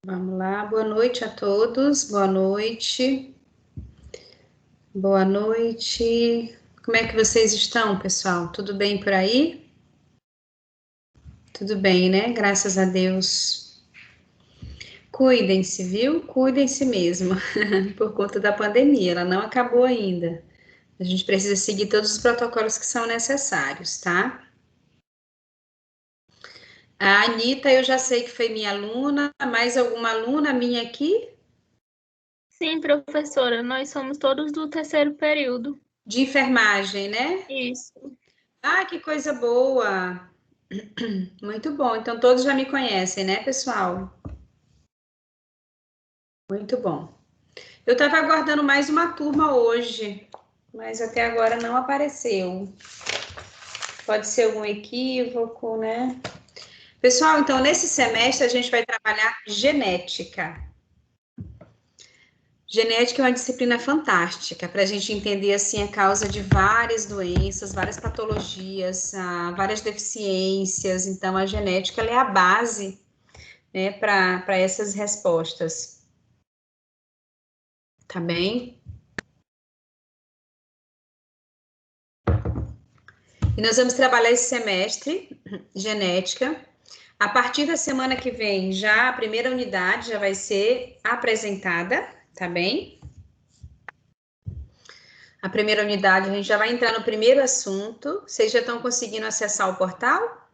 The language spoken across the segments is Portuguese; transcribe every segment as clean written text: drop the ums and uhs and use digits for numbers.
Vamos lá, boa noite a todos, boa noite, boa noite. Como é que vocês estão, pessoal? Tudo bem por aí? Tudo bem, né? Graças a Deus. Cuidem-se, viu? Cuidem-se mesmo, por conta da pandemia, ela não acabou ainda. A gente precisa seguir todos os protocolos que são necessários, tá? A Anitta, eu já sei que foi minha aluna, mais alguma aluna minha aqui? Sim, professora, nós somos todos do terceiro período. De enfermagem, né? Isso. Ah, que coisa boa! Muito bom. Então todos já me conhecem, né, pessoal? Muito bom. Eu estava aguardando mais uma turma hoje, mas até agora não apareceu. Pode ser algum equívoco, né? Pessoal, então nesse semestre a gente vai trabalhar genética. Genética é uma disciplina fantástica para a gente entender assim a causa de várias doenças, várias patologias, várias deficiências. Então a genética ela é a base, né, para essas respostas. Tá bem? E nós vamos trabalhar esse semestre genética. A partir da semana que vem, já a primeira unidade já vai ser apresentada, tá bem? A primeira unidade, a gente já vai entrar no primeiro assunto. Vocês já estão conseguindo acessar o portal?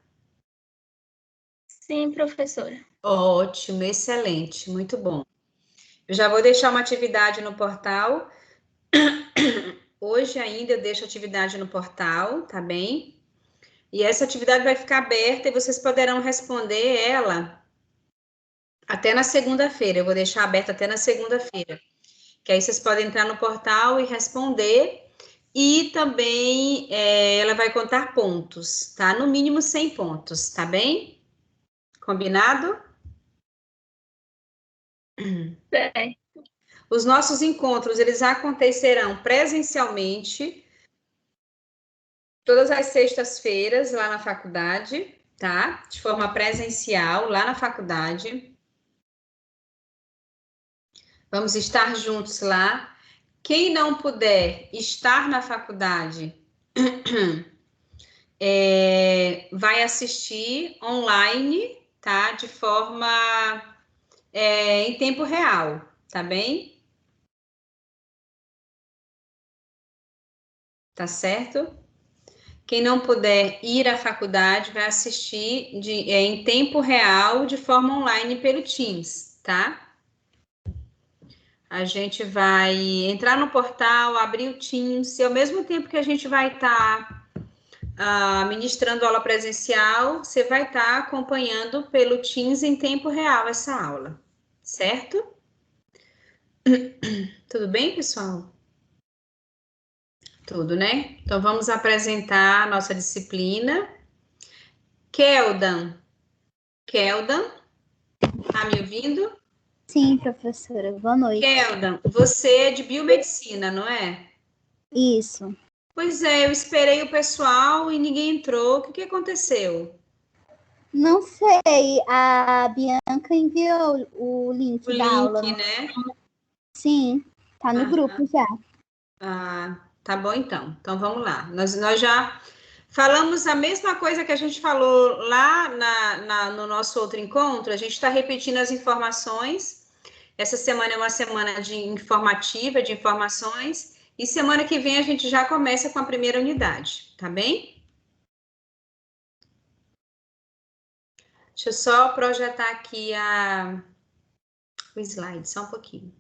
Sim, professora. Ótimo, excelente, muito bom. Eu já vou deixar uma atividade no portal. Hoje ainda eu deixo atividade no portal, tá bem? E essa atividade vai ficar aberta e vocês poderão responder ela até na segunda-feira. Eu vou deixar aberta até na segunda-feira. Que aí vocês podem entrar no portal e responder. E também ela vai contar pontos, tá? No mínimo 100 pontos, tá bem? Combinado? Certo. Os nossos encontros, eles acontecerão presencialmente todas as sextas-feiras lá na faculdade, tá? De forma presencial lá na faculdade. Vamos estar juntos lá. Quem não puder estar na faculdade, vai assistir online, tá? De forma em tempo real, tá bem? Tá certo? Quem não puder ir à faculdade vai assistir em tempo real, de forma online pelo Teams, tá? A gente vai entrar no portal, abrir o Teams, e ao mesmo tempo que a gente vai estar ministrando aula presencial, você vai estar acompanhando pelo Teams em tempo real essa aula, certo? Tudo bem, pessoal? Tudo, né? Então vamos apresentar a nossa disciplina. Keldan, Keldan, tá me ouvindo? Sim, professora. Boa noite. Keldan, você é de biomedicina, não é? Isso. Pois é, eu esperei o pessoal e ninguém entrou. O que aconteceu? Não sei, a Bianca enviou o O link da link, aula. né? Sim, tá no Ah, grupo já. tá bom então. Então vamos lá. Nós já falamos a mesma coisa que a gente falou lá no nosso outro encontro. A gente está repetindo as informações. Essa semana é uma semana de informativa, de informações. E semana que vem a gente já começa com a primeira unidade, tá bem? Deixa eu só projetar aqui o slide, só um pouquinho.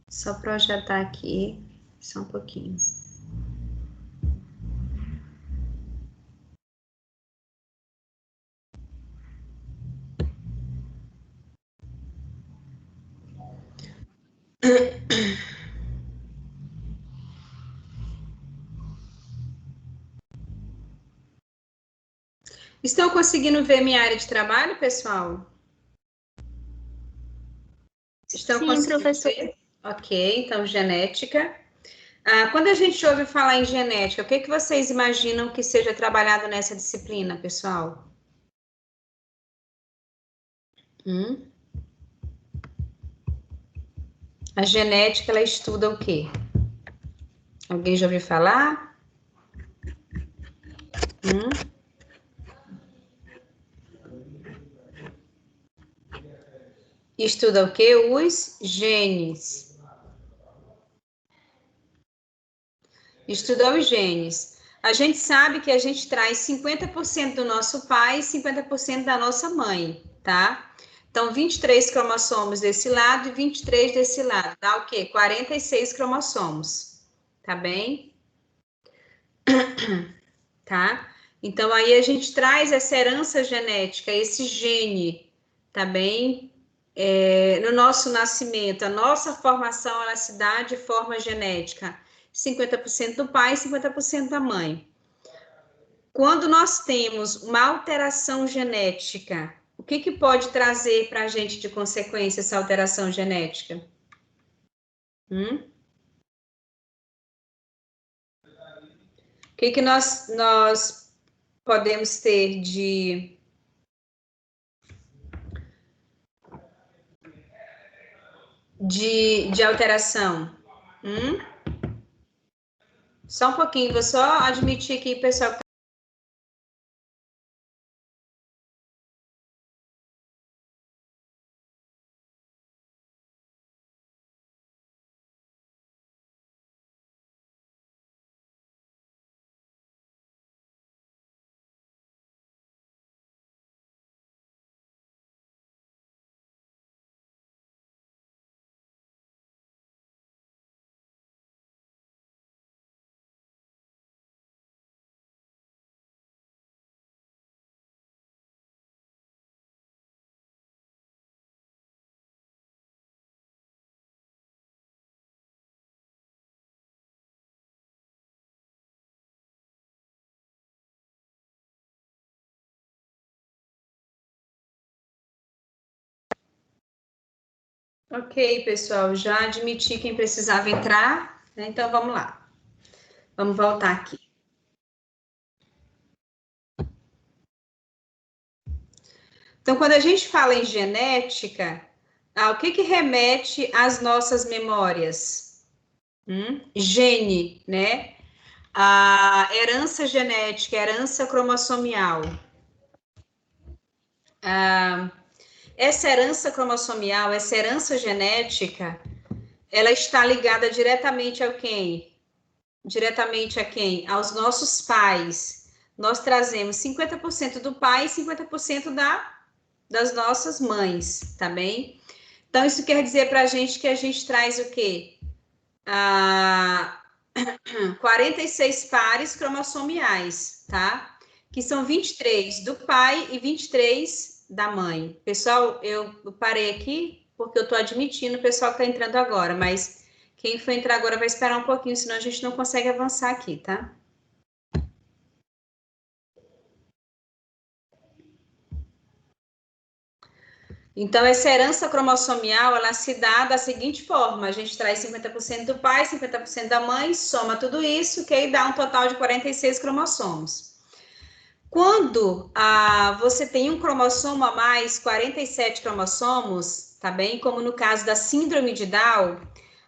Só projetar aqui, só um pouquinho. Estão conseguindo ver minha área de trabalho, pessoal? Estão Sim, conseguindo professor. ver? Ok, então genética. Quando a gente ouve falar em genética, o que vocês imaginam que seja trabalhado nessa disciplina, pessoal? A genética, ela estuda o quê? Alguém já ouviu falar? Estuda o quê? Os genes. Estuda os genes. A gente sabe que a gente traz 50% do nosso pai e 50% da nossa mãe, tá? Então, 23 cromossomos desse lado e 23 desse lado. Dá o quê? 46 cromossomos. Tá bem? Tá? Então, aí a gente traz essa herança genética, esse gene, tá bem? No nosso nascimento, a nossa formação, ela se dá de forma genética. 50% do pai e 50% da mãe. Quando nós temos uma alteração genética, o que pode trazer para a gente de consequência essa alteração genética? O que nós podemos ter de alteração? Só um pouquinho, vou só admitir aqui, pessoal. Ok, pessoal, já admiti quem precisava entrar, né? Então vamos lá. Vamos voltar aqui. Então, quando a gente fala em genética, o que remete às nossas memórias? Gene, né? A herança genética, herança cromossomial. Essa herança cromossomial, essa herança genética, ela está ligada diretamente a quem? Diretamente a quem? Aos nossos pais. Nós trazemos 50% do pai e 50% das nossas mães, tá bem? Então, isso quer dizer para a gente que a gente traz o quê? 46 pares cromossomiais, tá? Que são 23 do pai e 23 da mãe. Pessoal, eu parei aqui porque eu estou admitindo o pessoal que está entrando agora, mas quem for entrar agora vai esperar um pouquinho, senão a gente não consegue avançar aqui, tá? Então, essa herança cromossomial, ela se dá da seguinte forma, a gente traz 50% do pai, 50% da mãe, soma tudo isso, que aí dá um total de 46 cromossomos. Quando você tem um cromossomo a mais, 47 cromossomos, tá bem? Como no caso da síndrome de Down,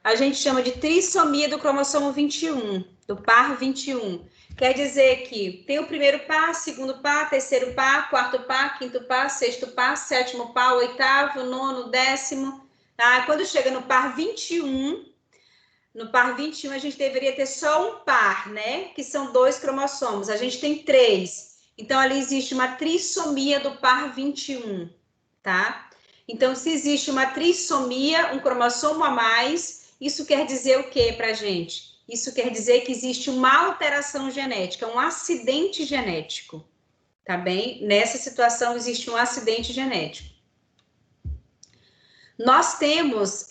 a gente chama de trissomia do cromossomo 21, do par 21. Quer dizer que tem o primeiro par, segundo par, terceiro par, quarto par, quinto par, sexto par, sétimo par, oitavo, nono, décimo. Tá? Quando chega no par 21, a gente deveria ter só um par, né? Que são 2 cromossomos. A gente tem 3. Então, ali existe uma trissomia do par 21, tá? Então, se existe uma trissomia, um cromossomo a mais, Isso quer dizer o que para a gente? Isso quer dizer que existe uma alteração genética, um acidente genético, tá bem? Nessa situação existe um acidente genético. Nós temos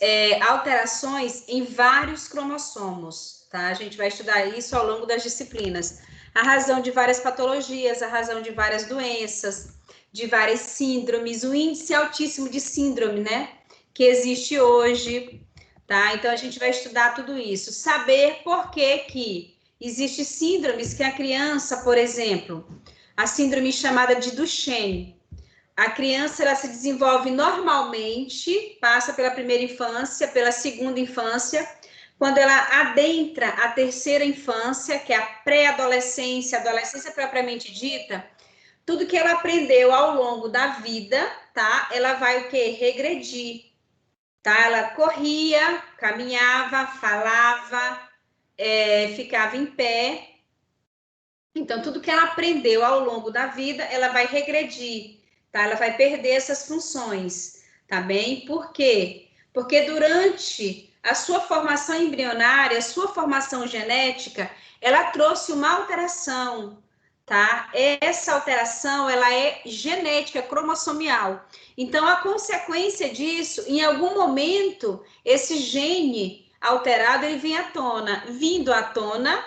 alterações em vários cromossomos, tá? A gente vai estudar isso ao longo das disciplinas. A razão de várias patologias, a razão de várias doenças, de várias síndromes, o índice altíssimo de síndrome, né? Que existe hoje, tá? Então, a gente vai estudar tudo isso. Saber por que existe síndromes que a criança, por exemplo, a síndrome chamada de Duchenne, a criança ela se desenvolve normalmente, passa pela primeira infância, pela segunda infância, quando ela adentra a terceira infância, que é a pré-adolescência, adolescência propriamente dita, tudo que ela aprendeu ao longo da vida, tá? Ela vai o quê? Regredir, tá? Ela corria, caminhava, falava, ficava em pé. Então, tudo que ela aprendeu ao longo da vida, ela vai regredir, tá? Ela vai perder essas funções, tá bem? Por quê? Porque durante a sua formação embrionária, a sua formação genética, ela trouxe uma alteração, tá? Essa alteração, ela é genética, cromossomial. Então, a consequência disso, em algum momento, esse gene alterado, ele vem à tona. Vindo à tona,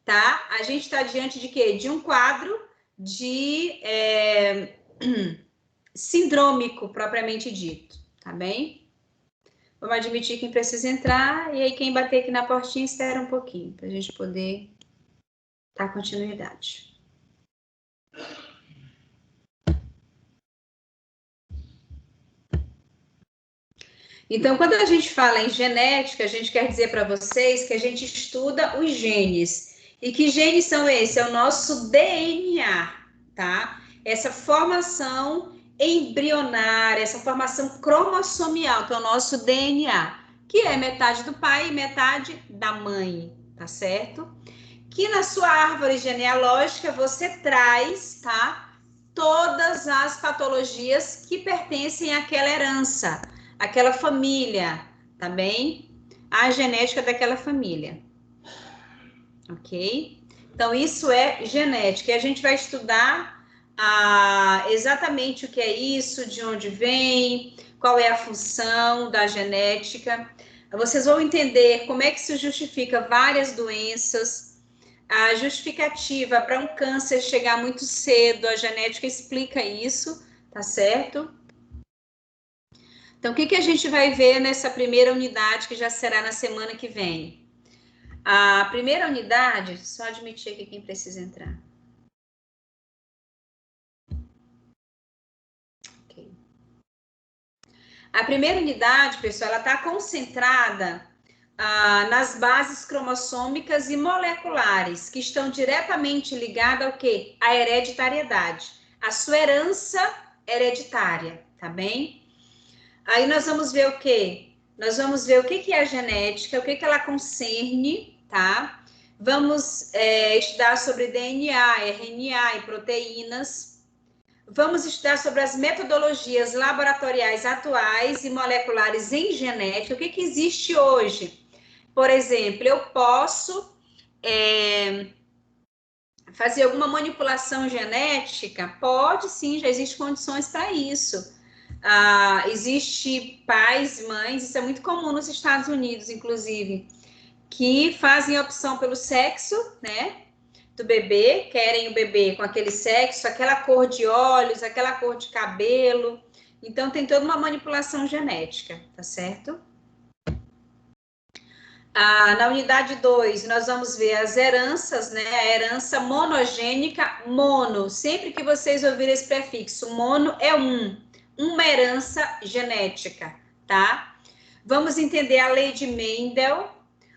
tá? A gente está diante de quê? De um quadro de sindrômico, propriamente dito, tá bem? Vamos admitir quem precisa entrar, e aí quem bater aqui na portinha espera um pouquinho, para a gente poder dar continuidade. Então, quando a gente fala em genética, a gente quer dizer para vocês que a gente estuda os genes. E que genes são esses? É o nosso DNA, tá? Essa formação embrionária, essa formação cromossomial, que é o nosso DNA, que é metade do pai e metade da mãe, tá certo? Que na sua árvore genealógica você traz, tá? Todas as patologias que pertencem àquela herança, àquela família, tá bem? A genética daquela família. Ok? Então, isso é genética. E a gente vai estudar exatamente o que é isso, de onde vem, qual é a função da genética. Vocês vão entender como é que se justifica várias doenças. A justificativa para um câncer chegar muito cedo, a genética explica isso, tá certo? Então, o que a gente vai ver nessa primeira unidade, que já será na semana que vem? A primeira unidade, só admitir aqui quem precisa entrar. Okay. A primeira unidade, pessoal, ela está concentrada nas bases cromossômicas e moleculares, que estão diretamente ligadas ao quê? À hereditariedade, a sua herança hereditária, tá bem? Aí nós vamos ver o quê? Nós vamos ver o que é a genética, o que ela concerne, tá? Vamos estudar sobre DNA, RNA e proteínas. Vamos estudar sobre as metodologias laboratoriais atuais e moleculares em genética. O que existe hoje? Por exemplo, eu posso fazer alguma manipulação genética? Pode sim, já existem condições para isso. Existe pais, mães, isso é muito comum nos Estados Unidos, inclusive, que fazem a opção pelo sexo, né, do bebê, querem o bebê com aquele sexo, aquela cor de olhos, aquela cor de cabelo. Então, tem toda uma manipulação genética, tá certo? Na unidade 2, nós vamos ver as heranças, né? A herança monogênica, mono. Sempre que vocês ouvirem esse prefixo, mono é uma herança genética, tá? Vamos entender a lei de Mendel,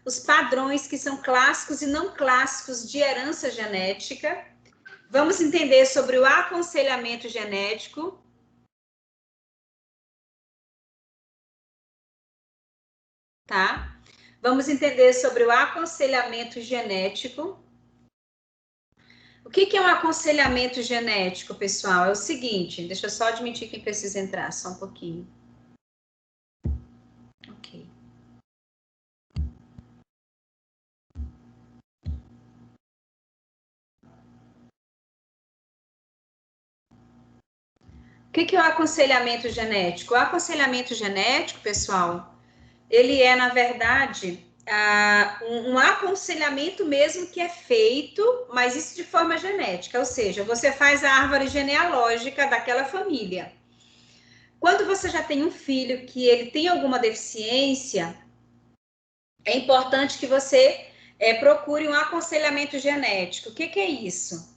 os padrões que são clássicos e não clássicos de herança genética. Vamos entender sobre o aconselhamento genético. Tá? Vamos entender sobre o aconselhamento genético. O que é um aconselhamento genético, pessoal? É o seguinte, deixa eu só admitir quem precisa entrar, só um pouquinho. Ok. que é o aconselhamento genético? O aconselhamento genético, pessoal, ele é, na verdade, um aconselhamento mesmo que é feito, mas isso de forma genética, ou seja, você faz a árvore genealógica daquela família. Quando você já tem um filho que ele tem alguma deficiência, é importante que você procure um aconselhamento genético. O que é isso?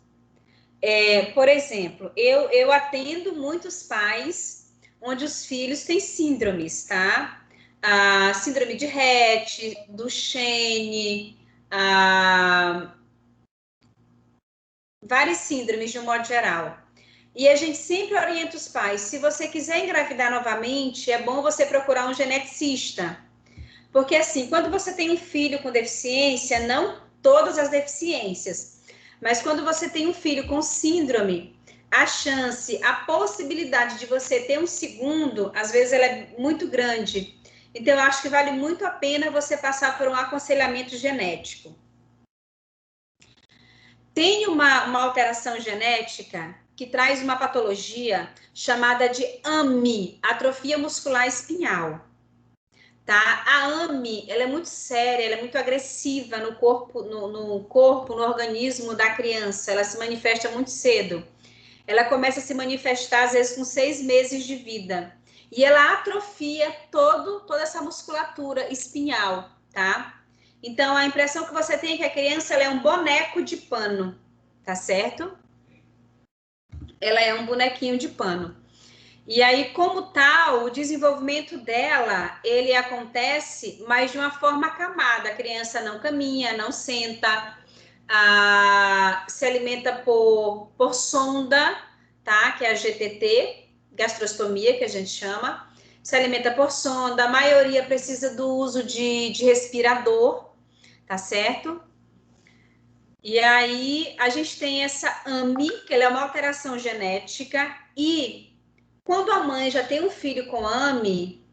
Por exemplo, eu atendo muitos pais onde os filhos têm síndromes, tá? A síndrome de Rett, Duchenne, várias síndromes de um modo geral. E a gente sempre orienta os pais, se você quiser engravidar novamente, é bom você procurar um geneticista. Porque assim, quando você tem um filho com deficiência, não todas as deficiências, mas quando você tem um filho com síndrome, a possibilidade de você ter um segundo, às vezes ela é muito grande. Então, eu acho que vale muito a pena você passar por um aconselhamento genético. Tem uma alteração genética que traz uma patologia chamada de AMI, atrofia muscular espinhal. Tá? A AMI, ela é muito séria, ela é muito agressiva no corpo, no organismo da criança, ela se manifesta muito cedo. Ela começa a se manifestar, às vezes, com 6 meses de vida. E ela atrofia toda essa musculatura espinhal, tá? Então, a impressão que você tem é que a criança ela é um boneco de pano, tá certo? Ela é um bonequinho de pano. E aí, como tal, o desenvolvimento dela, ele acontece, mas de uma forma acamada. A criança não caminha, não senta, se alimenta por sonda, tá? Que é a GTT, gastrostomia, que a gente chama. Se alimenta por sonda, a maioria precisa do uso de respirador, tá certo? E aí, a gente tem essa AMI, que ela é uma alteração genética, e quando a mãe já tem um filho com AMI,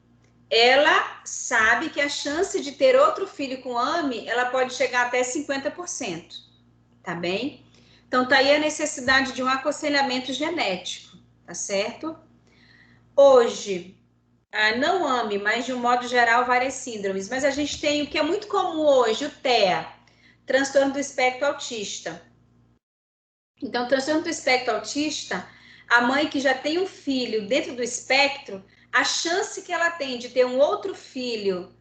ela sabe que a chance de ter outro filho com AMI, ela pode chegar até 50%, tá bem? Então, tá aí a necessidade de um aconselhamento genético, tá certo? Hoje, não AMI, mas de um modo geral, várias síndromes, mas a gente tem o que é muito comum hoje, o TEA, transtorno do espectro autista. Então, transtorno do espectro autista, a mãe que já tem um filho dentro do espectro, a chance que ela tem de ter um outro filho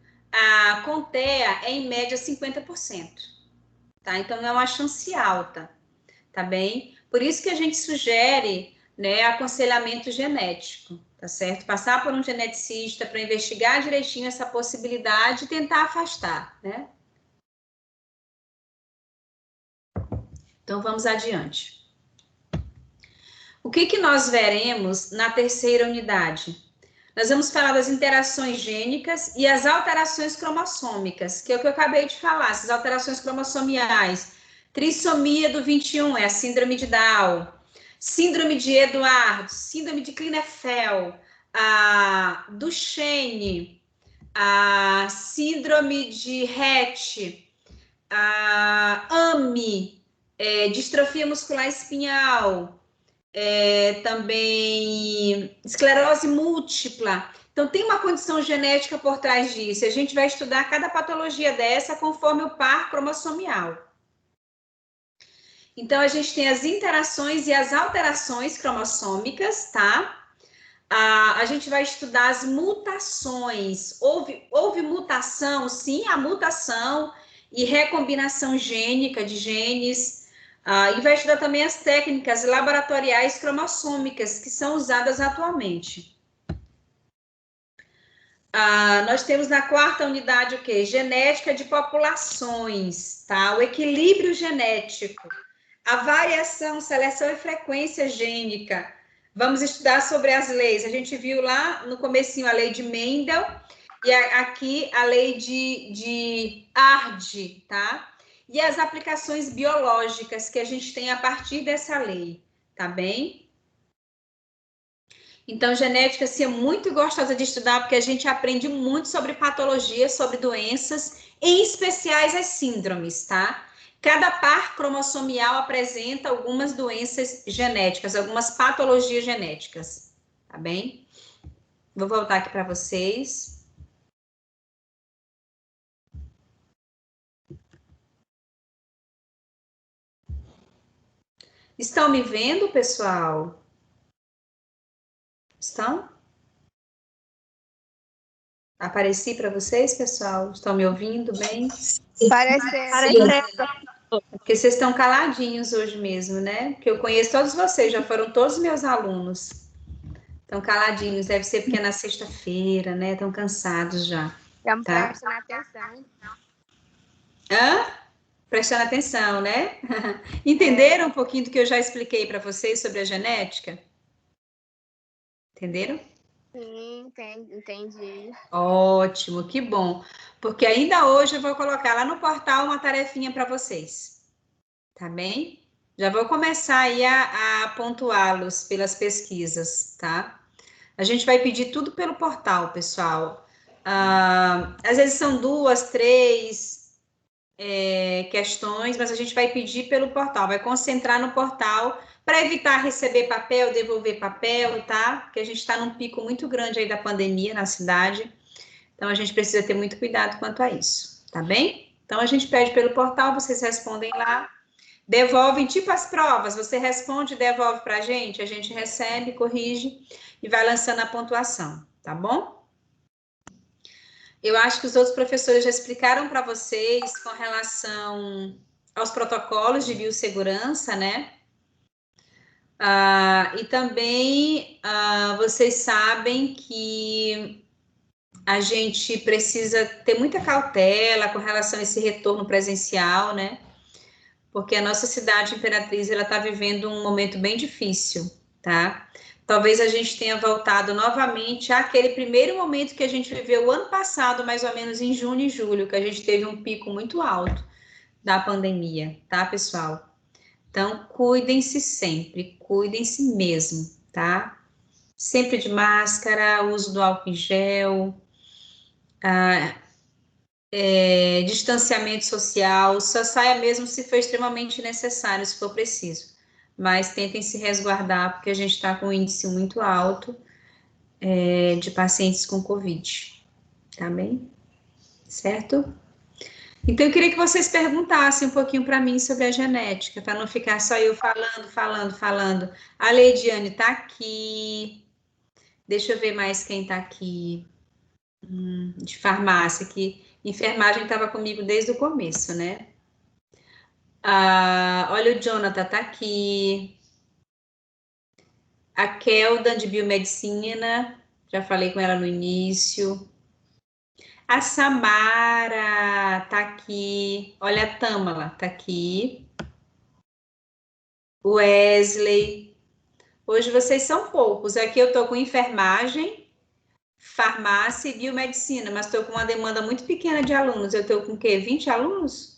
com TEA é em média 50%, tá? Então, é uma chance alta, tá bem? Por isso que a gente sugere, né, aconselhamento genético, tá certo? Passar por um geneticista para investigar direitinho essa possibilidade e tentar afastar, né? Então, vamos adiante. O que nós veremos na terceira unidade? Nós vamos falar das interações gênicas e as alterações cromossômicas, que é o que eu acabei de falar, essas alterações cromossomiais. Trissomia do 21 é a síndrome de Down, síndrome de Edwards, síndrome de Klinefelter, a Duchenne, a síndrome de Rett, a AMI, distrofia muscular espinhal, também esclerose múltipla. Então, tem uma condição genética por trás disso. A gente vai estudar cada patologia dessa conforme o par cromossomial. Então, a gente tem as interações e as alterações cromossômicas, tá? A gente vai estudar as mutações. Houve mutação? Sim, a mutação e recombinação gênica de genes. E vai estudar também as técnicas laboratoriais cromossômicas que são usadas atualmente. Nós temos na quarta unidade o quê? Genética de populações, tá? O equilíbrio genético, a variação, seleção e frequência gênica. Vamos estudar sobre as leis. A gente viu lá no comecinho a lei de Mendel e aqui a lei de Arde, tá? E as aplicações biológicas que a gente tem a partir dessa lei, tá bem? Então, genética, assim, é muito gostosa de estudar, porque a gente aprende muito sobre patologias, sobre doenças, em especiais as síndromes, tá? Cada par cromossomial apresenta algumas doenças genéticas, algumas patologias genéticas. tá bem? Vou voltar aqui para vocês. Estão me vendo, pessoal? Estão? Apareci para vocês, pessoal? Estão me ouvindo bem? Parecendo. Porque vocês estão caladinhos hoje mesmo, né? Porque eu conheço todos vocês, já foram todos meus alunos. Estão caladinhos, deve ser porque é na sexta-feira, né? Estão cansados já. Estamos Tá? prestando atenção. Hã? Prestando atenção, né? Entenderam um pouquinho do que eu já expliquei para vocês sobre a genética? Entenderam? Sim, entendi. Ótimo, que bom. Porque ainda hoje eu vou colocar lá no portal uma tarefinha para vocês. Tá bem? Já vou começar aí a pontuá-los pelas pesquisas, tá? A gente vai pedir tudo pelo portal, pessoal. Às vezes são 2, 3 questões, mas a gente vai pedir pelo portal, vai concentrar no portal para evitar receber papel, devolver papel, tá? Porque a gente está num pico muito grande aí da pandemia na cidade, então a gente precisa ter muito cuidado quanto a isso, tá bem? Então a gente pede pelo portal, vocês respondem lá, devolvem tipo as provas, você responde e devolve para a gente recebe, corrige e vai lançando a pontuação, tá bom? Eu acho que os outros professores já explicaram para vocês com relação aos protocolos de biossegurança, né? E também vocês sabem que a gente precisa ter muita cautela com relação a esse retorno presencial, né? Porque a nossa cidade Imperatriz ela está vivendo um momento bem difícil, tá? Talvez a gente tenha voltado novamente àquele primeiro momento que a gente viveu o ano passado, mais ou menos em junho e julho, que a gente teve um pico muito alto da pandemia, tá, pessoal? Então, cuidem-se sempre, cuidem-se mesmo, tá? Sempre de máscara, uso do álcool em gel, distanciamento social, só saia mesmo se for extremamente necessário, se for preciso. Mas tentem se resguardar, porque a gente está com um índice muito alto de pacientes com Covid, tá bem? Certo? Então, eu queria que vocês perguntassem um pouquinho para mim sobre a genética, para não ficar só eu falando. A Leidiane está aqui. Deixa eu ver mais quem está aqui. De farmácia, que enfermagem estava comigo desde o começo, né? Olha, o Jonathan tá aqui. A Kelda, de biomedicina, já falei com ela no início. A Samara tá aqui. Olha, a Tâmala tá aqui. O Wesley. Hoje vocês são poucos. Aqui eu tô com enfermagem, farmácia e biomedicina, mas estou com uma demanda muito pequena de alunos. Eu estou com o quê? 20 alunos?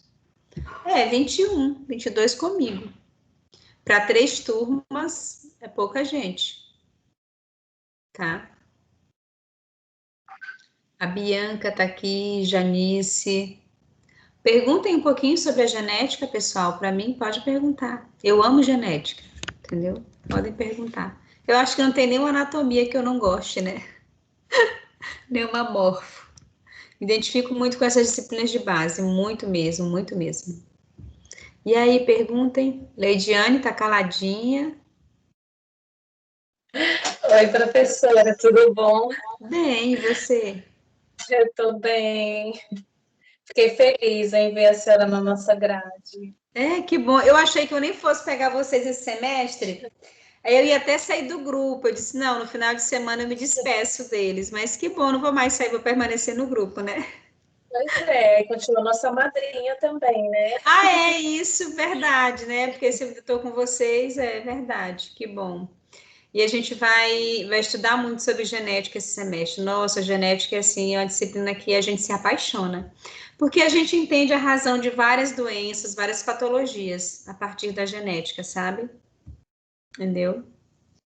21, 22 comigo. Para 3 turmas, é pouca gente. Tá? A Bianca tá aqui, Janice. Perguntem um pouquinho sobre a genética, pessoal. Para mim, pode perguntar. Eu amo genética, entendeu? Podem perguntar. Eu acho que não tem nenhuma anatomia que eu não goste, né? Nenhuma morfo. Me identifico muito com essas disciplinas de base, muito mesmo, muito mesmo. E aí, perguntem. Leidiane tá caladinha. Oi, professora, tudo bom? Bem, e você? Eu estou bem. Fiquei feliz em ver a senhora na nossa grade. Que bom. Eu achei que eu nem fosse pegar vocês esse semestre. Aí eu ia até sair do grupo. Eu disse, não, no final de semana eu me despeço deles. Mas que bom, não vou mais sair, vou permanecer no grupo, né? Pois é, continua nossa madrinha também, né? É isso, verdade, né? Porque se eu estou com vocês, é verdade, que bom. E a gente vai estudar muito sobre genética esse semestre. Nossa, genética, assim, é uma disciplina que a gente se apaixona. Porque a gente entende a razão de várias doenças, várias patologias a partir da genética, sabe? Entendeu?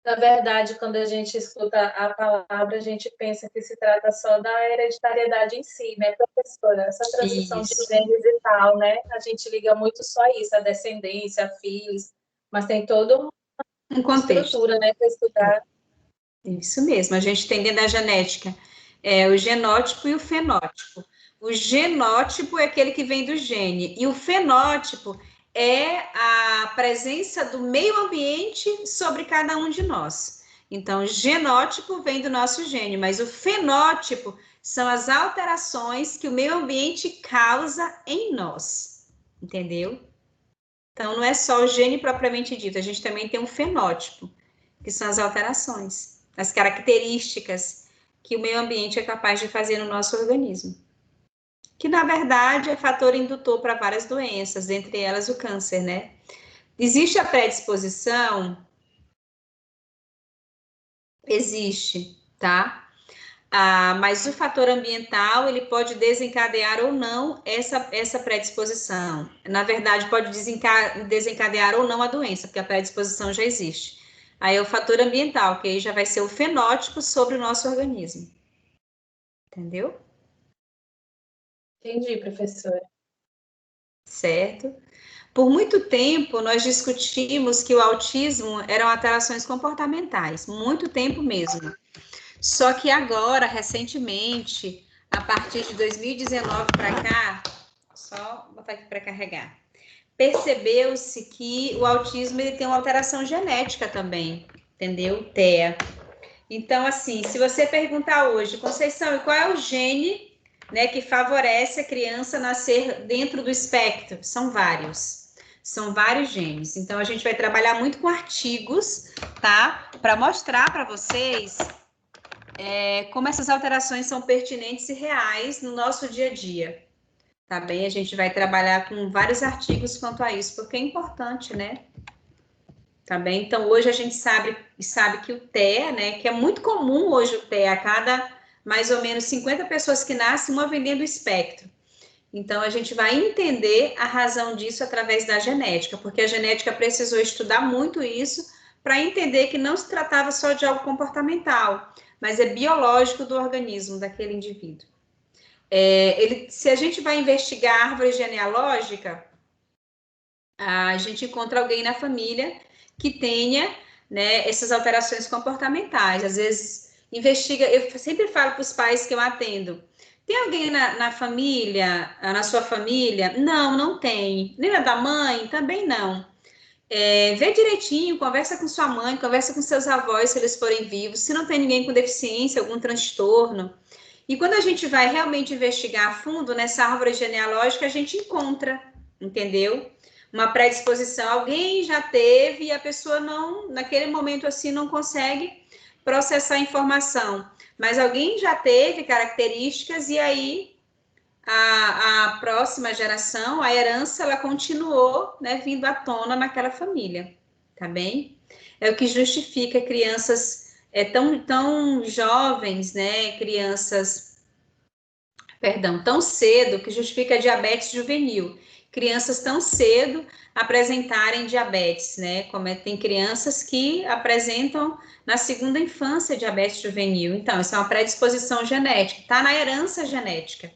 Na verdade, quando a gente escuta a palavra, a gente pensa que se trata só da hereditariedade em si, né, professora? Essa transmissão de Isso. genes e tal, né? A gente liga muito só isso, a descendência, a filhos, mas tem toda Um uma contexto. estrutura, né, para estudar. Isso mesmo, a gente tem dentro da genética o genótipo e o fenótipo. O genótipo é aquele que vem do gene, e o fenótipo é a presença do meio ambiente sobre cada um de nós. Então, o genótipo vem do nosso gene, mas o fenótipo são as alterações que o meio ambiente causa em nós, entendeu? Então, não é só o gene propriamente dito, a gente também tem um fenótipo, que são as alterações, as características que o meio ambiente é capaz de fazer no nosso organismo. Que, na verdade, é fator indutor para várias doenças, entre elas o câncer, né? Existe a predisposição? Existe, tá? Mas o fator ambiental, ele pode desencadear ou não essa predisposição. Na verdade, pode desencadear ou não a doença, porque a predisposição já existe. Aí é o fator ambiental, que aí já vai ser o fenótipo sobre o nosso organismo. Entendeu? Entendi, professora. Certo? Por muito tempo, nós discutimos que o autismo eram alterações comportamentais, muito tempo mesmo. Só que agora, recentemente, a partir de 2019 para cá, só botar aqui para carregar, percebeu-se que o autismo ele tem uma alteração genética também, entendeu? TEA. Então, assim, se você perguntar hoje, Conceição, qual é o gene, né, que favorece a criança nascer dentro do espectro? São vários. São vários genes. Então, a gente vai trabalhar muito com artigos, tá? Para mostrar para vocês como essas alterações são pertinentes e reais no nosso dia a dia. Tá bem? A gente vai trabalhar com vários artigos quanto a isso, porque é importante, né? Tá bem? Então, hoje a gente sabe que o TEA, né, que é muito comum hoje o TEA, a cada mais ou menos 50 pessoas que nascem, uma vem dentro do espectro. Então, a gente vai entender a razão disso através da genética, porque a genética precisou estudar muito isso para entender que não se tratava só de algo comportamental, mas é biológico do organismo daquele indivíduo. Se a gente vai investigar a árvore genealógica, a gente encontra alguém na família que tenha, né, essas alterações comportamentais. Às vezes, investiga, eu sempre falo para os pais que eu atendo, tem alguém na família, na sua família? Não, não tem. Nem na da mãe? Também não. Vê direitinho, conversa com sua mãe, conversa com seus avós, se eles forem vivos, se não tem ninguém com deficiência, algum transtorno. E quando a gente vai realmente investigar a fundo nessa árvore genealógica, a gente encontra, entendeu? Uma predisposição, alguém já teve e a pessoa não, naquele momento assim, não consegue processar a informação. Mas alguém já teve características e aí a próxima geração, a herança, ela continuou, né, vindo à tona naquela família, tá bem? É o que justifica crianças tão jovens, né, tão cedo, que justifica a diabetes juvenil. Crianças tão cedo apresentarem diabetes, né? Como tem crianças que apresentam na segunda infância diabetes juvenil. Então, isso é uma predisposição genética, tá na herança genética,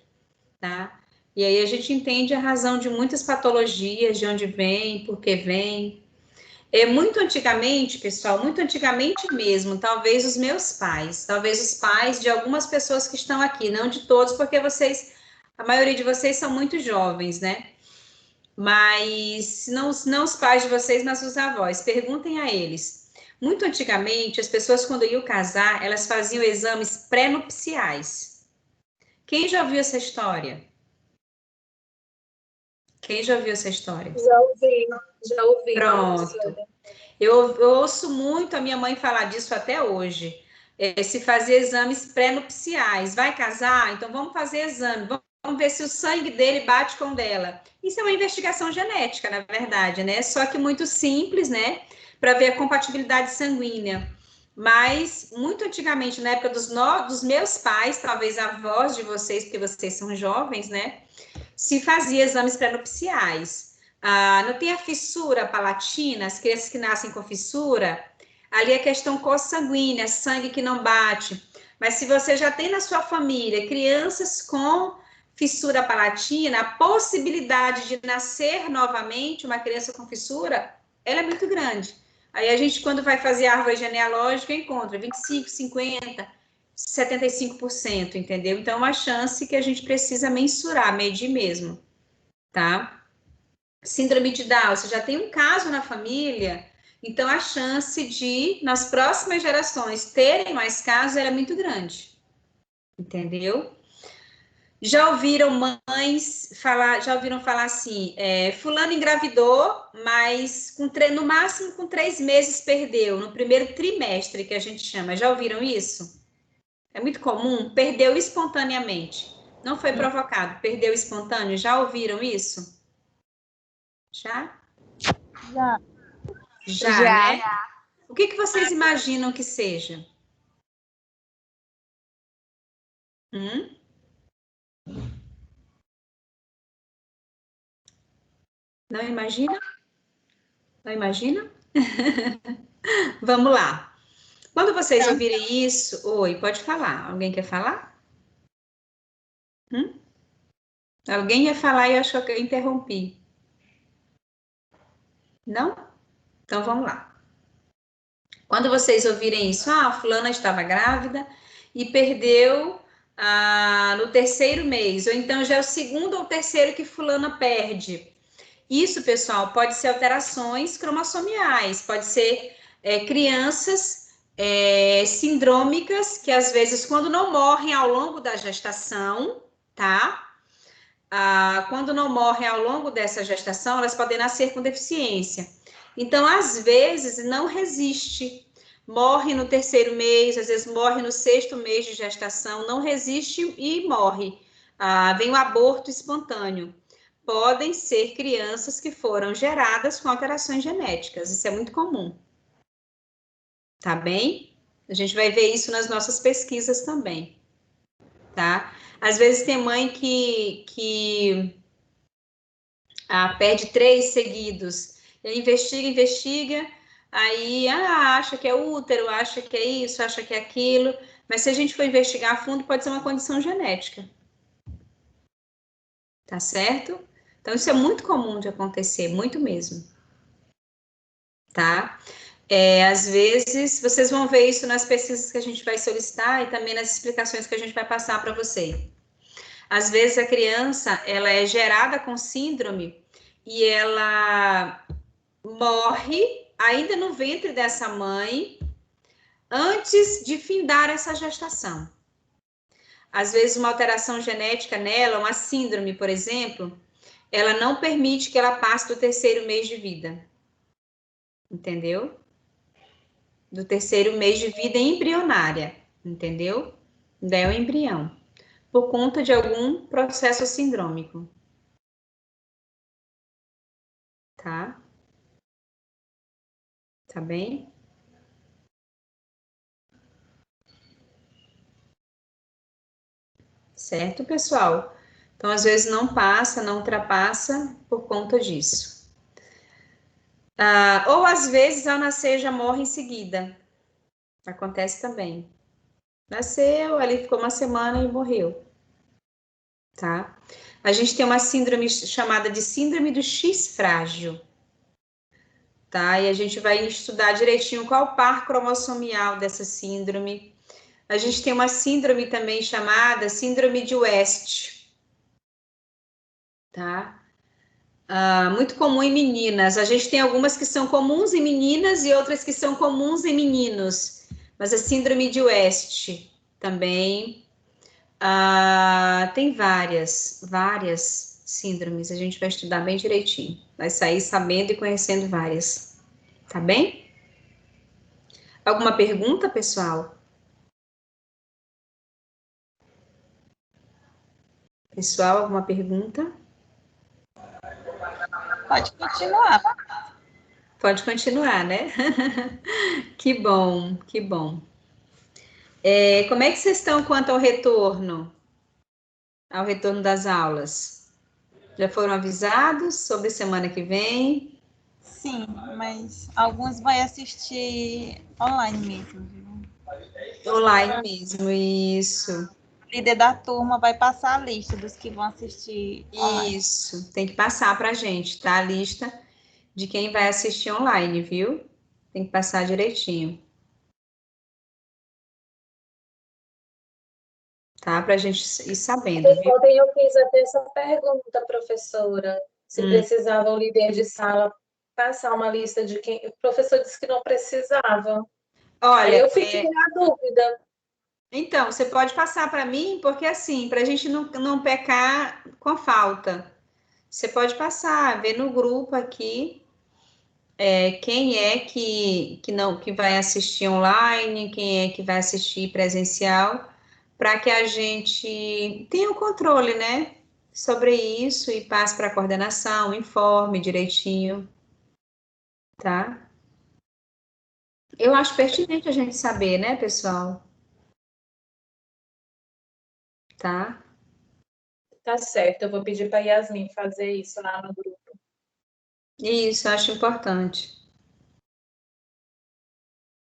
tá? E aí a gente entende a razão de muitas patologias, de onde vem, por que vem. Muito antigamente, pessoal, muito antigamente mesmo, talvez os meus pais, talvez os pais de algumas pessoas que estão aqui, não de todos, porque a maioria de vocês são muito jovens, né? Mas não os pais de vocês, mas os avós, perguntem a eles. Muito antigamente, as pessoas quando iam casar, elas faziam exames pré-nupciais. Quem já ouviu essa história? Quem já ouviu essa história? Já ouvi. Pronto. Eu ouço muito a minha mãe falar disso até hoje. Se fazer exames pré-nupciais. Vai casar? Então vamos fazer exame. Vamos ver se o sangue dele bate com o dela. Isso é uma investigação genética, na verdade, né? Só que muito simples, né? Para ver a compatibilidade sanguínea. Mas, muito antigamente, na época dos meus pais, talvez avós de vocês, porque vocês são jovens, né? Se fazia exames pré-nupciais. Não tem a fissura palatina, as crianças que nascem com fissura, ali é questão consanguínea, sangue que não bate. Mas se você já tem na sua família crianças com fissura palatina, a possibilidade de nascer novamente uma criança com fissura, ela é muito grande. Aí a gente, quando vai fazer a árvore genealógica, encontra 25, 50, 75%, entendeu? Então, é uma chance que a gente precisa mensurar, medir mesmo, tá? Síndrome de Down, você já tem um caso na família, então a chance de, nas próximas gerações, terem mais casos era muito grande, entendeu? Já ouviram mães falar, já ouviram falar assim, fulano engravidou, mas no máximo com 3 meses perdeu, no primeiro trimestre que a gente chama. Já ouviram isso? É muito comum, perdeu espontaneamente. Não foi provocado, perdeu espontâneo. Já ouviram isso? Já? Já. Já, né? O que vocês imaginam que seja? Não imagina? Não imagina? Vamos lá. Quando vocês ouvirem isso... Oi, pode falar. Alguém quer falar? Alguém ia falar e eu acho que eu interrompi. Não? Então vamos lá. Quando vocês ouvirem isso, fulana estava grávida e perdeu no 3º mês, ou então já é o 2º ou 3º que fulana perde. Isso, pessoal, pode ser alterações cromossomiais, pode ser crianças sindrômicas, que às vezes, quando não morrem ao longo da gestação, tá? Quando não morrem ao longo dessa gestação, elas podem nascer com deficiência. Então, às vezes, não resiste. Morre no 3º mês, às vezes morre no 6º mês de gestação, não resiste e morre. Vem o aborto espontâneo. Podem ser crianças que foram geradas com alterações genéticas. Isso é muito comum. Tá bem? A gente vai ver isso nas nossas pesquisas também. Tá? Às vezes tem mãe que perde 3 seguidos. E investiga, aí acha que é útero, acha que é isso, acha que é aquilo. Mas se a gente for investigar a fundo, pode ser uma condição genética. Tá certo? Então, isso é muito comum de acontecer, muito mesmo. Tá? Às vezes, vocês vão ver isso nas pesquisas que a gente vai solicitar e também nas explicações que a gente vai passar para você. Às vezes, a criança, ela é gerada com síndrome e ela morre ainda no ventre dessa mãe antes de findar essa gestação. Às vezes, uma alteração genética nela, uma síndrome, por exemplo, ela não permite que ela passe do 3º mês de vida. Entendeu? Do 3º mês de vida embrionária, entendeu? Ainda é o embrião. Por conta de algum processo sindrômico. Tá? Tá bem? Certo, pessoal? Então, às vezes não passa, não ultrapassa por conta disso. Ou às vezes, ao nascer, já morre em seguida. Acontece também. Nasceu, ali ficou uma semana e morreu. Tá? A gente tem uma síndrome chamada de síndrome do X frágil. Tá? E a gente vai estudar direitinho qual o par cromossomial dessa síndrome. A gente tem uma síndrome também chamada síndrome de West. Tá? Muito comum em meninas. A gente tem algumas que são comuns em meninas e outras que são comuns em meninos. Mas a síndrome de West também. Tem várias síndromes. A gente vai estudar bem direitinho. Vai sair sabendo e conhecendo várias. Tá bem? Alguma pergunta, pessoal? Pessoal, alguma pergunta? Pode continuar. Pode continuar, né? Que bom, que bom. Como é que vocês estão quanto ao retorno? Ao retorno das aulas? Já foram avisados sobre semana que vem? Sim, mas alguns vão assistir online mesmo, viu? Online mesmo, isso. O líder da turma vai passar a lista dos que vão assistir online. Isso, tem que passar para a gente, tá? A lista de quem vai assistir online, viu? Tem que passar direitinho. Tá? Para a gente ir sabendo, viu? Ontem eu fiz até essa pergunta, professora, se precisava o líder de sala passar uma lista de quem... O professor disse que não precisava. Olha, aí eu fiquei na dúvida. Então, você pode passar para mim, porque assim, para a gente não pecar com falta. Você pode passar, ver no grupo aqui quem é que vai assistir online, quem é que vai assistir presencial, para que a gente tenha o controle, né, sobre isso e passe para a coordenação, informe direitinho, tá? Eu acho pertinente a gente saber, né, pessoal? Tá? Tá certo, eu vou pedir para a Yasmin fazer isso lá no grupo. Isso, acho importante.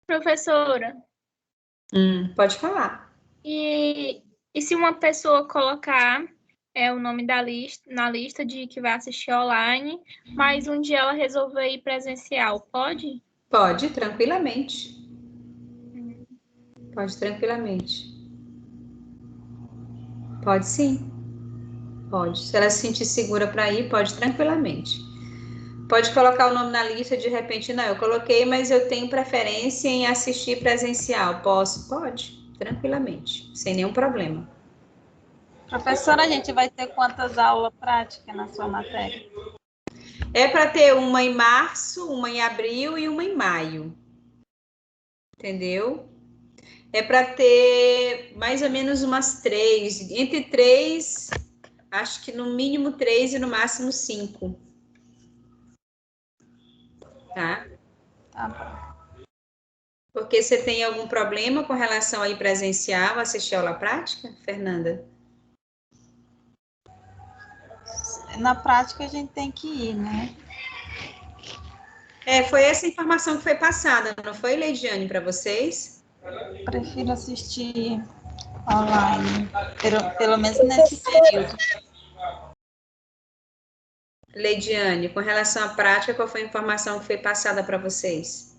Professora, Pode falar. e se uma pessoa colocar o nome da lista, na lista de que vai assistir online, mas um dia ela resolver ir presencial, pode? Pode, tranquilamente. Pode, tranquilamente. Pode sim. Pode. Se ela se sentir segura para ir, pode tranquilamente. Pode colocar o nome na lista, de repente, não, eu coloquei, mas eu tenho preferência em assistir presencial. Posso? Pode, tranquilamente, sem nenhum problema. Professora, a gente vai ter quantas aulas práticas na sua matéria? É para ter uma em março, uma em abril e uma em maio. Entendeu? É para ter mais ou menos umas 3, entre 3, acho que no mínimo 3 e no máximo 5. Tá? Tá bom. Porque você tem algum problema com relação a ir presencial, assistir aula prática, Fernanda? Na prática a gente tem que ir, né? Foi essa informação que foi passada, não foi, Leidiane, para vocês? Prefiro assistir online, pelo menos nesse período. Leidiane, com relação à prática, qual foi a informação que foi passada para vocês?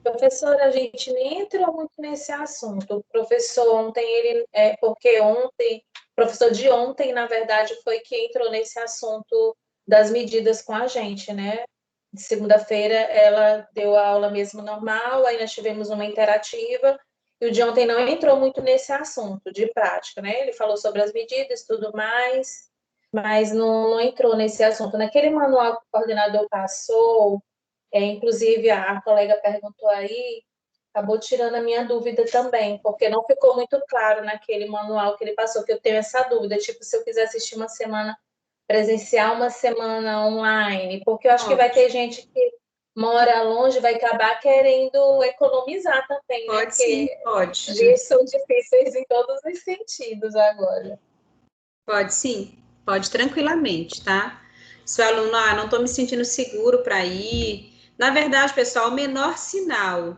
Professora, a gente nem entrou muito nesse assunto. O professor ontem, porque ontem, o professor de ontem, na verdade, foi que entrou nesse assunto das medidas com a gente, né? De segunda-feira, ela deu a aula mesmo normal, aí nós tivemos uma interativa, e o de ontem não entrou muito nesse assunto de prática, né? Ele falou sobre as medidas e tudo mais, mas não entrou nesse assunto. Naquele manual que o coordenador passou, inclusive a colega perguntou aí, acabou tirando a minha dúvida também, porque não ficou muito claro naquele manual que ele passou, que eu tenho essa dúvida, tipo, se eu quiser assistir uma semana presencial, uma semana online, porque eu acho que vai ter gente que mora longe, vai acabar querendo economizar também, né? Pode sim, pode. Os dias são difíceis em todos os sentidos agora. Pode sim, pode tranquilamente, tá? Se o aluno, não estou me sentindo seguro para ir. Na verdade, pessoal, ao menor sinal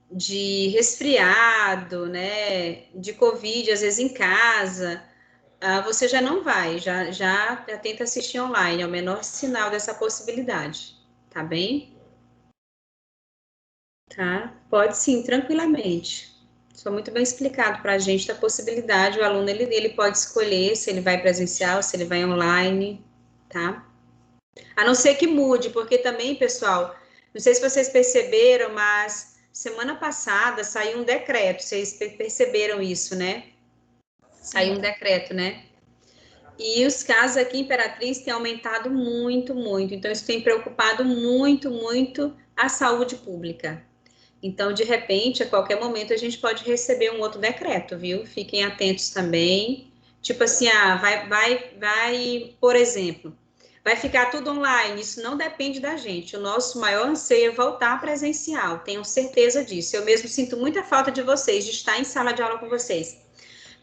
de resfriado, né, de Covid, às vezes em casa, você já não vai, já tenta assistir online, é o menor sinal dessa possibilidade, tá bem? Tá? Pode sim, tranquilamente. Foi muito bem explicado para a gente da possibilidade, o aluno ele pode escolher se ele vai presencial, se ele vai online, tá? A não ser que mude, porque também, pessoal, não sei se vocês perceberam, mas semana passada saiu um decreto, vocês perceberam isso, né? Saiu um decreto, né? E os casos aqui em Imperatriz têm aumentado muito, muito. Então, isso tem preocupado muito, muito a saúde pública. Então, de repente, a qualquer momento, a gente pode receber um outro decreto, viu? Fiquem atentos também. Tipo assim, vai, por exemplo, vai ficar tudo online. Isso não depende da gente. O nosso maior anseio é voltar presencial. Tenho certeza disso. Eu mesmo sinto muita falta de vocês, de estar em sala de aula com vocês.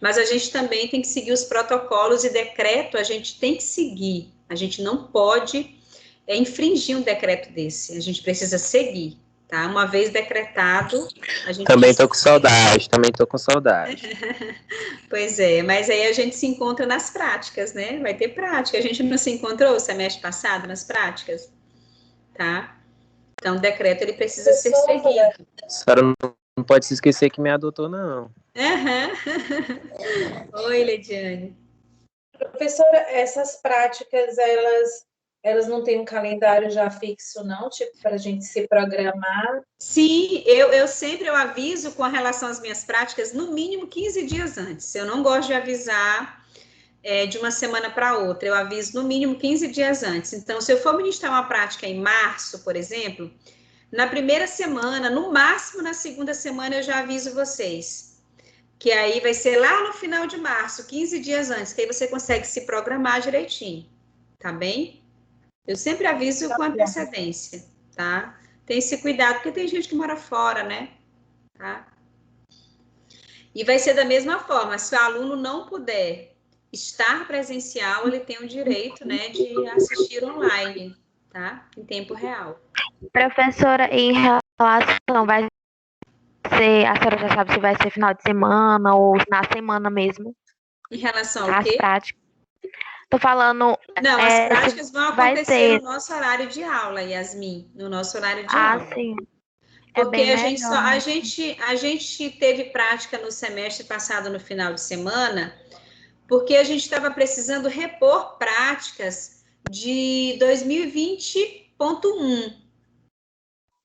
Mas a gente também tem que seguir os protocolos e decreto a gente tem que seguir. A gente não pode infringir um decreto desse. A gente precisa seguir, tá? Uma vez decretado, a gente... Também tô com saudade. Pois é, mas aí a gente se encontra nas práticas, né? Vai ter prática. A gente não se encontrou semestre passado nas práticas? tá? Então, o decreto ele precisa ser Professora, seguido. A senhora não pode se esquecer que me adotou, não. Aham. Oi, Lediane. professora, essas práticas, elas não têm um calendário já fixo, não? Tipo, para a gente se programar? Sim, eu sempre aviso com relação às minhas práticas, no mínimo 15 dias antes. Eu não gosto de avisar de uma semana para outra, eu aviso no mínimo 15 dias antes. Então, se eu for ministrar uma prática em março, por exemplo, na primeira semana, no máximo na segunda semana, eu já aviso vocês. Que aí vai ser lá no final de março, 15 dias antes, que aí você consegue se programar direitinho, tá bem? Eu sempre aviso com antecedência, tá? Tem esse cuidado, porque tem gente que mora fora, né? Tá? E vai ser da mesma forma, se o aluno não puder estar presencial, ele tem o direito, né, de assistir online, tá? Em tempo real. Professora, em relação, vai ser, a senhora já sabe se vai ser final de semana ou na semana mesmo, Em relação ao as quê? práticas. Tô falando, Não, as práticas vão vai acontecer ser, no nosso horário de aula, Yasmin, no nosso horário de aula. sim, é Porque bem a gente melhor. a gente teve prática no semestre passado no final de semana, porque a gente estava precisando repor práticas de 2020.1,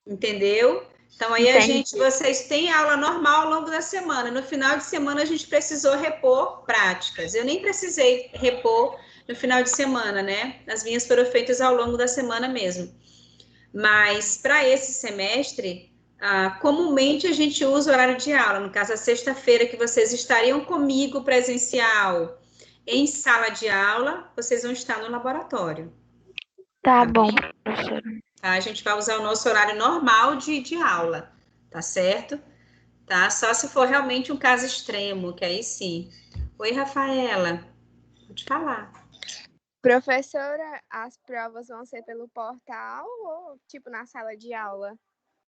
entendeu? Então aí Entendi. vocês têm aula normal ao longo da semana. No final de semana a gente precisou repor práticas. Eu nem precisei repor no final de semana, né? As minhas foram feitas ao longo da semana mesmo. Mas para esse semestre, comumente a gente usa o horário de aula. No caso, a sexta-feira que vocês estariam comigo presencial em sala de aula, vocês vão estar no laboratório. Tá Tá bom, bem? professora. Tá? A gente vai usar o nosso horário normal de aula, tá certo? Tá? Só se for realmente um caso extremo, que aí sim. Oi, Rafaela, pode falar. Professora, as provas vão ser pelo portal ou tipo na sala de aula?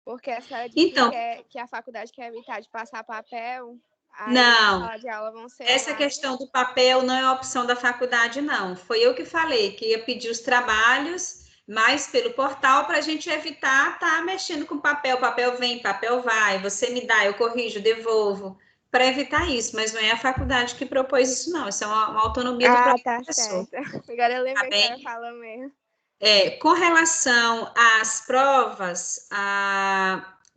Porque a senhora disse Então, que a faculdade quer evitar de passar papel, aí na não, sala de aula vão ser essa online. questão do papel não é opção da faculdade, não. Foi eu que falei que ia pedir os trabalhos mais pelo portal para a gente evitar estar mexendo com papel. Papel vem, papel vai, você me dá, eu corrijo, devolvo, para evitar isso. Mas não é a faculdade que propôs isso, não. Isso é uma autonomia do próprio Tá professor. certo. Agora eu Tá lembrei que a senhora bem? fala mesmo. Com relação às provas,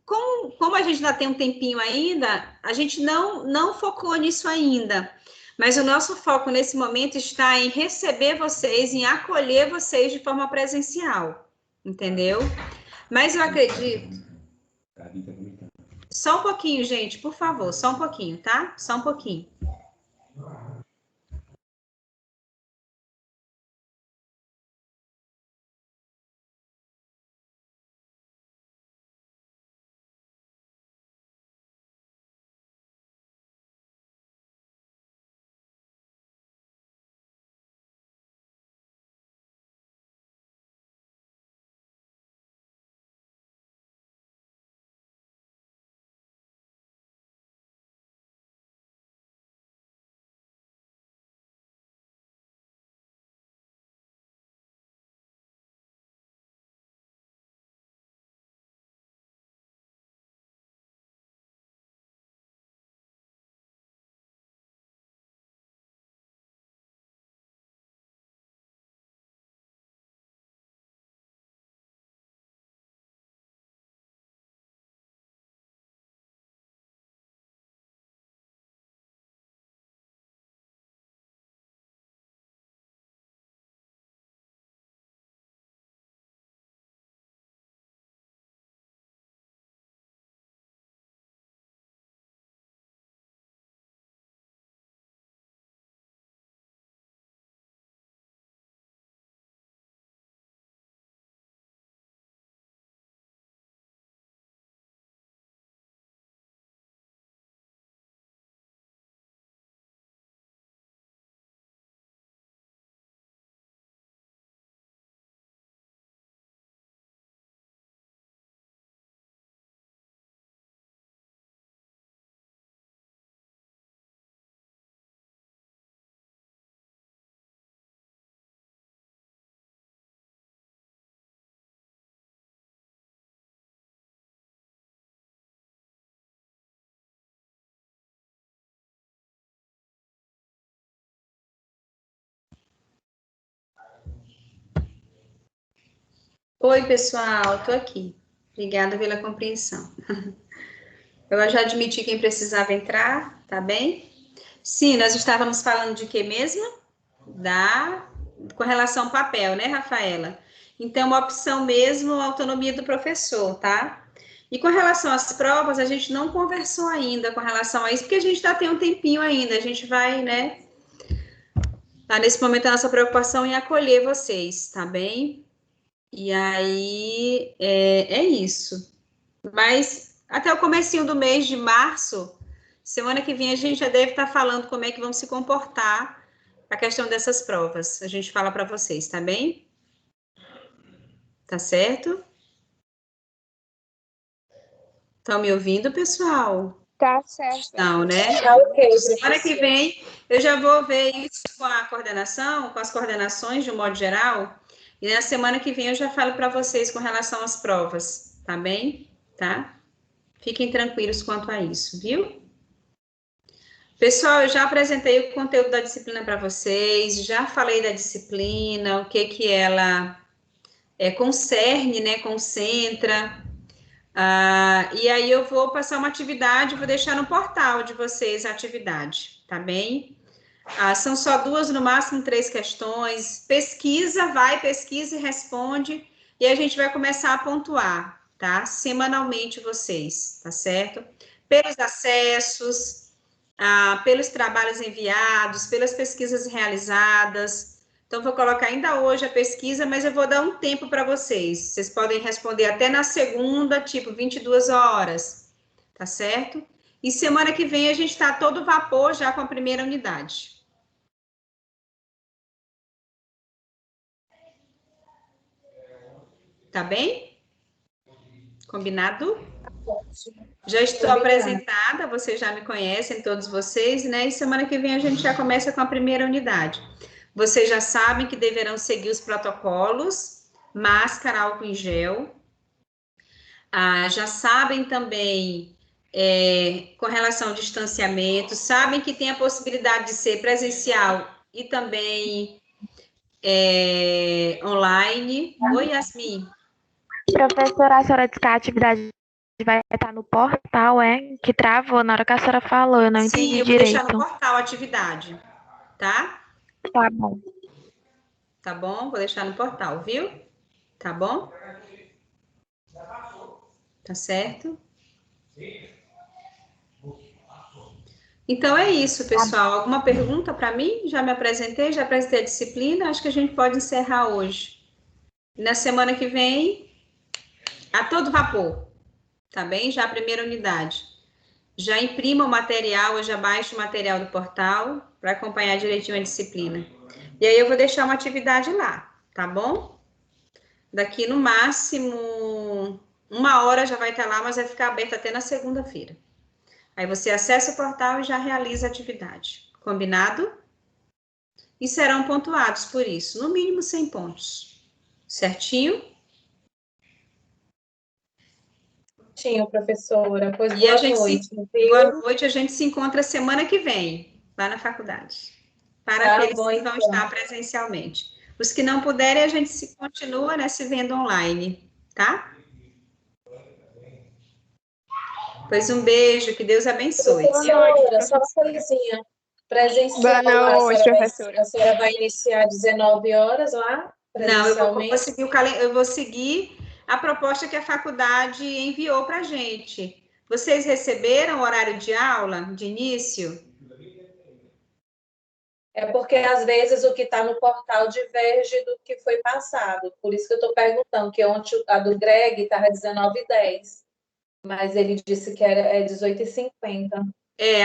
como a gente ainda tem um tempinho ainda, a gente não focou nisso ainda. Mas o nosso foco nesse momento está em receber vocês, em acolher vocês de forma presencial, entendeu? Mas eu acredito. Só um pouquinho, gente, por favor, só um pouquinho, tá? Só um pouquinho. Oi, pessoal, estou aqui. Obrigada pela compreensão. Eu já admiti quem precisava entrar, tá bem? Sim, nós estávamos falando de quê mesmo? Com relação ao papel, né, Rafaela? Então, a opção mesmo, a autonomia do professor, tá? E com relação às provas, a gente não conversou ainda com relação a isso, porque a gente ainda tem um tempinho ainda, a gente vai, né? Tá, nesse momento, a nossa preocupação em acolher vocês, tá bem? E aí, é isso. Mas até o comecinho do mês de março, semana que vem, a gente já deve estar falando como é que vão se comportar a questão dessas provas. A gente fala para vocês, tá bem? Tá certo? Estão me ouvindo, pessoal? Tá certo. Não, né? Tá ok, Semana que vem, eu já vou ver isso com a coordenação, com as coordenações de um modo geral, e na semana que vem eu já falo para vocês com relação às provas, tá bem? Tá? Fiquem tranquilos quanto a isso, viu? Pessoal, eu já apresentei o conteúdo da disciplina para vocês, já falei da disciplina, o que ela concerne, né, concentra. E aí eu vou passar uma atividade, vou deixar no portal de vocês a atividade, tá bem? São só 2, no máximo 3 questões. Pesquisa e responde, e a gente vai começar a pontuar, tá? Semanalmente vocês, tá certo? Pelos acessos, pelos trabalhos enviados, pelas pesquisas realizadas. Então, vou colocar ainda hoje a pesquisa, mas eu vou dar um tempo para vocês. Vocês podem responder até na segunda, tipo 22 horas, tá certo? E semana que vem a gente está todo vapor já com a primeira unidade. Tá bem? Combinado? Já estou apresentada, vocês já me conhecem, todos vocês, né? E semana que vem a gente já começa com a primeira unidade. Vocês já sabem que deverão seguir os protocolos, máscara, álcool em gel. Já sabem também com relação ao distanciamento, sabem que tem a possibilidade de ser presencial e também online. Oi, Yasmin. Professora, a senhora disse que a atividade vai estar no portal, que travou na hora que a senhora falou, eu não entendi Sim, eu vou direito. deixar no portal a atividade, tá? Tá bom. Tá bom? Vou deixar no portal, viu? Tá bom? Tá certo? Então é isso, pessoal. Alguma pergunta para mim? Já me apresentei, já apresentei a disciplina, acho que a gente pode encerrar hoje. Na semana que vem, a todo vapor, tá bem? Já a primeira unidade. Já imprima o material, ou já baixa o material do portal para acompanhar direitinho a disciplina. E aí eu vou deixar uma atividade lá, tá bom? Daqui no máximo 1 hora já vai estar lá, mas vai ficar aberto até na segunda-feira. Aí você acessa o portal e já realiza a atividade. Combinado? E serão pontuados por isso, no mínimo 100 pontos. Certinho? Certinho, professora. Pois E boa noite. Boa noite, a gente se encontra semana que vem, lá na faculdade. Para aqueles que vão estar presencialmente. Os que não puderem, a gente se continua, né, se vendo online, tá? Pois um beijo, que Deus abençoe. Professora, só uma coisinha. Presencial. Boa noite, professora. A senhora vai iniciar às 19 horas lá? Não, eu vou seguir a proposta que a faculdade enviou para a gente. Vocês receberam o horário de aula, de início? É porque, às vezes, o que está no portal diverge do que foi passado. Por isso que eu estou perguntando, que ontem a do Greg estava 19h10, mas ele disse que era 18h50.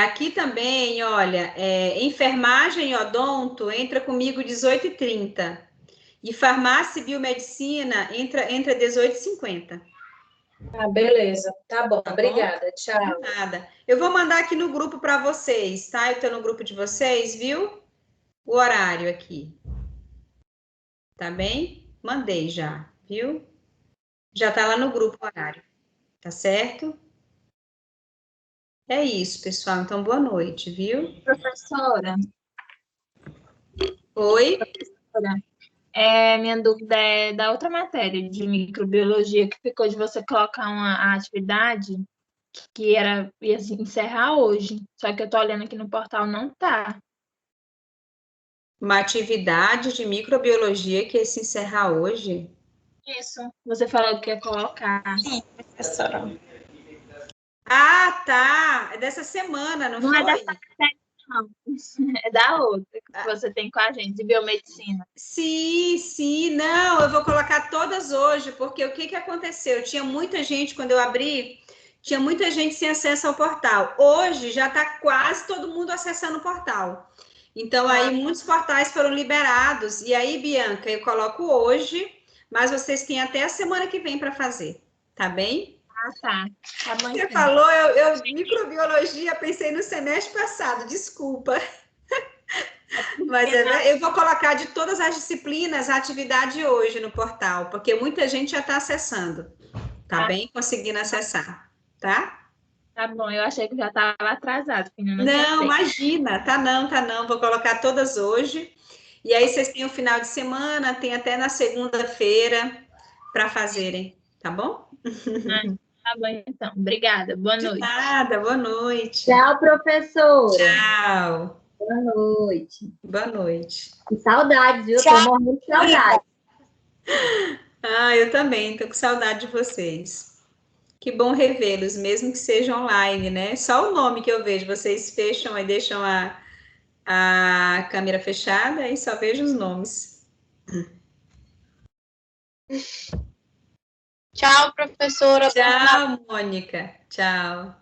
Aqui também, olha, enfermagem e odonto entra comigo 18h30. E farmácia e biomedicina entra 18h50. Beleza. Tá bom. Obrigada. Tchau. De nada. Eu vou mandar aqui no grupo para vocês, tá? Eu estou no grupo de vocês, viu? O horário aqui. Tá bem? Mandei já, viu? Já tá lá no grupo o horário. Tá certo? É isso, pessoal. Então, boa noite, viu? Professora. Oi? Professora. Minha dúvida é da outra matéria de microbiologia, que ficou de você colocar a atividade que ia se encerrar hoje. Só que eu tô olhando aqui no portal, não tá. Uma atividade de microbiologia que ia se encerrar hoje? Isso, você falou que ia colocar. Sim, professora. Ah, tá. É dessa semana, não Não foi? é dessa matéria, não. É da outra que você tem com a gente, de biomedicina. Sim, sim. Não, eu vou colocar todas hoje, porque o que que aconteceu? Tinha muita gente, quando eu abri, tinha muita gente sem acesso ao portal. Hoje já está quase todo mundo acessando o portal. Então, aí muitos portais foram liberados. E aí, Bianca, eu coloco hoje, mas vocês têm até a semana que vem para fazer, tá bem? Ah, tá. Tá bom, Você então. falou, microbiologia, pensei no semestre passado, desculpa. Mas eu vou colocar de todas as disciplinas a atividade hoje no portal, porque muita gente já está acessando, tá bem? Conseguindo acessar, tá? Tá bom, eu achei que já estava atrasado, que ainda não tinha Não, feito. imagina, tá não. Vou colocar todas hoje. E aí vocês têm o final de semana, tem até na segunda-feira para fazerem, tá bom? Tá bom, então. Obrigada. Boa De noite. nada, boa noite. Tchau, professora. Tchau. Boa noite. Boa noite. Que saudades, viu? Tchau. Tô morrendo de saudade. Ah, eu também, tô com saudade de vocês. Que bom revê-los, mesmo que seja online, né? Só o nome que eu vejo, vocês fecham e deixam a câmera fechada e só vejo os nomes. Tchau, professora. Tchau, Mônica. Tchau.